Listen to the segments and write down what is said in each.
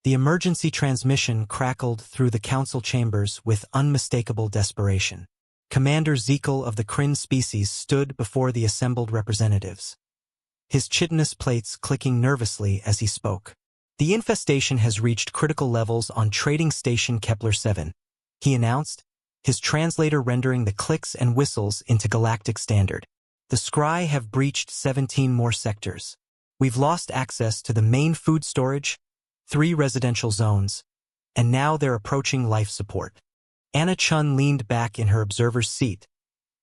The emergency transmission crackled through the council chambers with unmistakable desperation. Commander Zekel of the Kryn species stood before the assembled representatives, his chitinous plates clicking nervously as he spoke. The infestation has reached critical levels on Trading Station Kepler 7, he announced, his translator rendering the clicks and whistles into galactic standard. The Scry have breached 17 more sectors. We've lost access to the main food storage, 3 residential zones, and now they're approaching life support. Anna Chun leaned back in her observer's seat,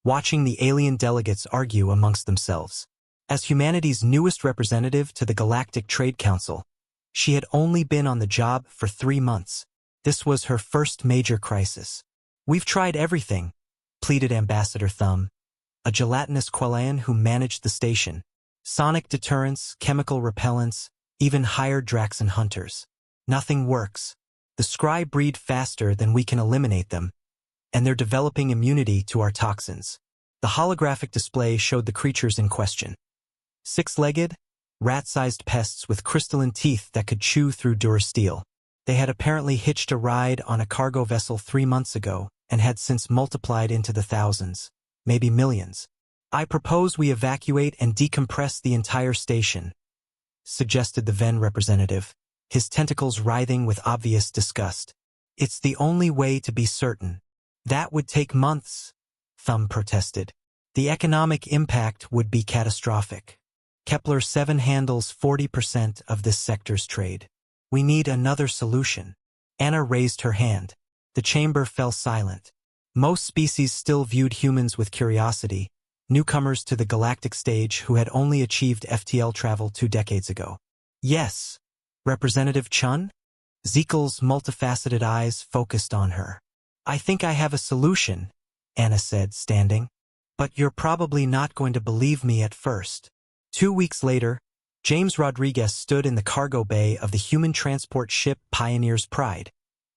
watching the alien delegates argue amongst themselves. As humanity's newest representative to the Galactic Trade Council, she had only been on the job for 3 months. This was her first major crisis. "We've tried everything," pleaded Ambassador Thumb, a gelatinous Quelayan who managed the station. "Sonic deterrents, chemical repellents, even hired Draxan hunters. Nothing works. The Scry breed faster than we can eliminate them, and they're developing immunity to our toxins." The holographic display showed the creatures in question. 6-legged, rat-sized pests with crystalline teeth that could chew through durasteel. They had apparently hitched a ride on a cargo vessel 3 months ago and had since multiplied into the thousands, maybe millions. "I propose we evacuate and decompress the entire station," suggested the Ven representative, his tentacles writhing with obvious disgust. "It's the only way to be certain." "That would take months," Thumb protested. "The economic impact would be catastrophic. Kepler 7 handles 40% of this sector's trade. We need another solution." Anna raised her hand. The chamber fell silent. Most species still viewed humans with curiosity, newcomers to the galactic stage who had only achieved FTL travel 2 decades ago. "Yes, Representative Chun?" Zekel's multifaceted eyes focused on her. "I think I have a solution," Anna said, standing. "But you're probably not going to believe me at first." 2 weeks later, James Rodriguez stood in the cargo bay of the human transport ship Pioneer's Pride,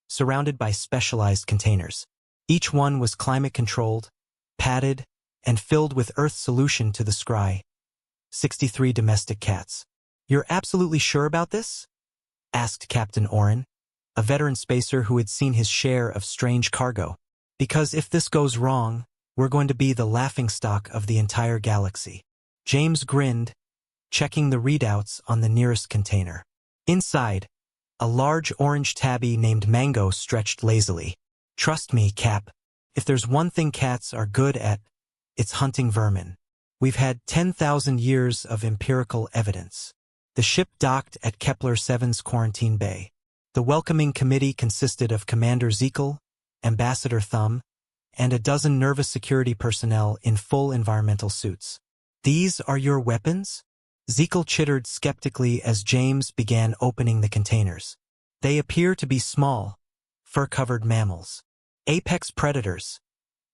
surrounded by specialized containers. Each one was climate-controlled, padded, and filled with Earth's solution to the Scry. 63 domestic cats. "You're absolutely sure about this?" asked Captain Oren, a veteran spacer who had seen his share of strange cargo. "Because if this goes wrong, we're going to be the laughingstock of the entire galaxy." James grinned, checking the readouts on the nearest container. Inside, a large orange tabby named Mango stretched lazily. "Trust me, Cap. If there's one thing cats are good at, it's hunting vermin. We've had 10,000 years of empirical evidence." The ship docked at Kepler 7's quarantine bay. The welcoming committee consisted of Commander Zekel, Ambassador Thumb, and a dozen nervous security personnel in full environmental suits. "These are your weapons?" Zekel chittered skeptically as James began opening the containers. "They appear to be small, fur-covered mammals. Apex predators,"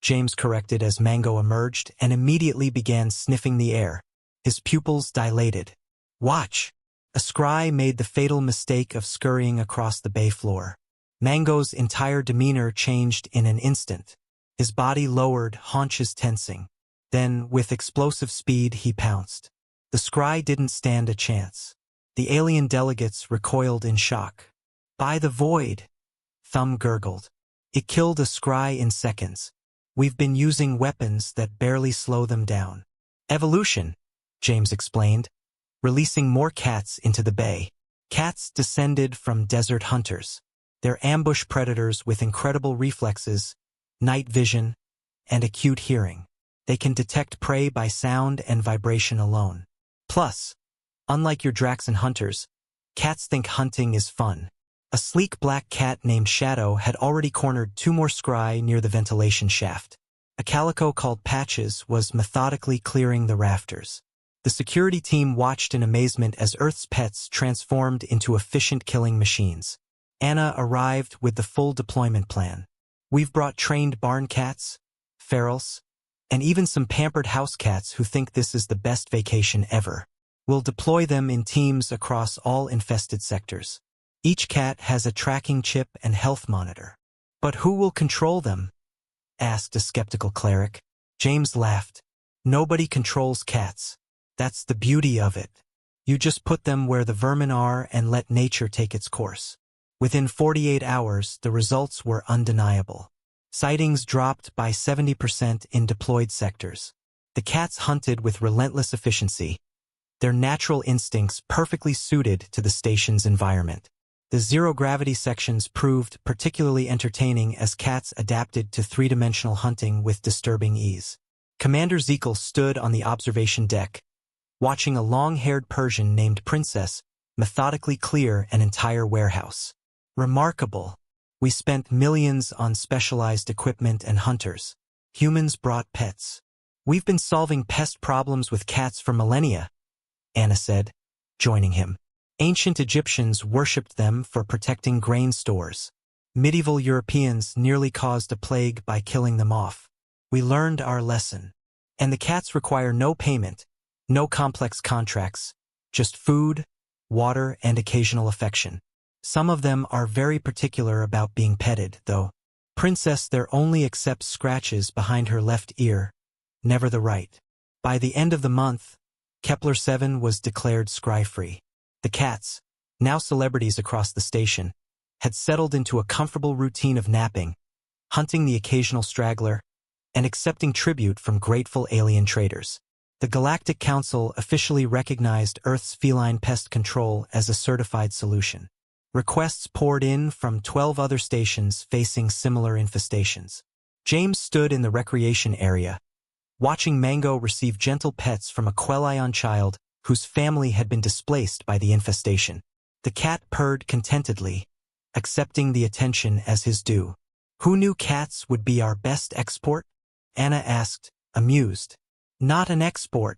James corrected as Mango emerged and immediately began sniffing the air, his pupils dilated. "Watch!" A Scry made the fatal mistake of scurrying across the bay floor. Mango's entire demeanor changed in an instant. His body lowered, haunches tensing. Then, with explosive speed, he pounced. The Scry didn't stand a chance. The alien delegates recoiled in shock. "By the void," Thumb gurgled. "It killed a Scry in seconds. We've been using weapons that barely slow them down." "Evolution," James explained, releasing more cats into the bay. Cats descended from desert hunters. They're ambush predators with incredible reflexes, night vision, and acute hearing. They can detect prey by sound and vibration alone. Plus, unlike your Draxan hunters, cats think hunting is fun. A sleek black cat named Shadow had already cornered 2 more Scry near the ventilation shaft. A calico called Patches was methodically clearing the rafters. The security team watched in amazement as Earth's pets transformed into efficient killing machines. Anna arrived with the full deployment plan. "We've brought trained barn cats, ferals, and even some pampered house cats who think this is the best vacation ever. We'll deploy them in teams across all infested sectors. Each cat has a tracking chip and health monitor." "But who will control them?" asked a skeptical cleric. James laughed. "Nobody controls cats. That's the beauty of it. You just put them where the vermin are and let nature take its course." Within 48 hours, the results were undeniable. Sightings dropped by 70% in deployed sectors. The cats hunted with relentless efficiency, their natural instincts perfectly suited to the station's environment. The zero-gravity sections proved particularly entertaining as cats adapted to three-dimensional hunting with disturbing ease. Commander Zekel stood on the observation deck, watching a long-haired Persian named Princess methodically clear an entire warehouse. Remarkable. We spent millions on specialized equipment and hunters. Humans brought pets. We've been solving pest problems with cats for millennia, Anna said, joining him. Ancient Egyptians worshipped them for protecting grain stores. Medieval Europeans nearly caused a plague by killing them off. We learned our lesson. And the cats require no payment, no complex contracts, just food, water, and occasional affection. Some of them are very particular about being petted, though. Princess there only accepts scratches behind her left ear, never the right. By the end of the month, Kepler 7 was declared Scry-free. The cats, now celebrities across the station, had settled into a comfortable routine of napping, hunting the occasional straggler, and accepting tribute from grateful alien traders. The Galactic Council officially recognized Earth's feline pest control as a certified solution. Requests poured in from 12 other stations facing similar infestations. James stood in the recreation area, watching Mango receive gentle pets from a Quellion child whose family had been displaced by the infestation. The cat purred contentedly, accepting the attention as his due. Who knew cats would be our best export? Anna asked, amused. Not an export,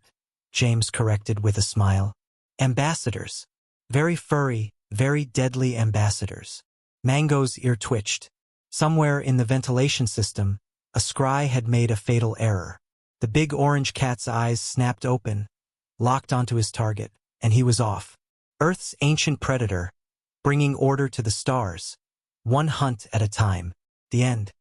James corrected with a smile. Ambassadors. Very furry, very deadly ambassadors. Mango's ear twitched. Somewhere in the ventilation system, a Scry had made a fatal error. The big orange cat's eyes snapped open, locked onto his target, and he was off. Earth's ancient predator, bringing order to the stars. One hunt at a time. The end.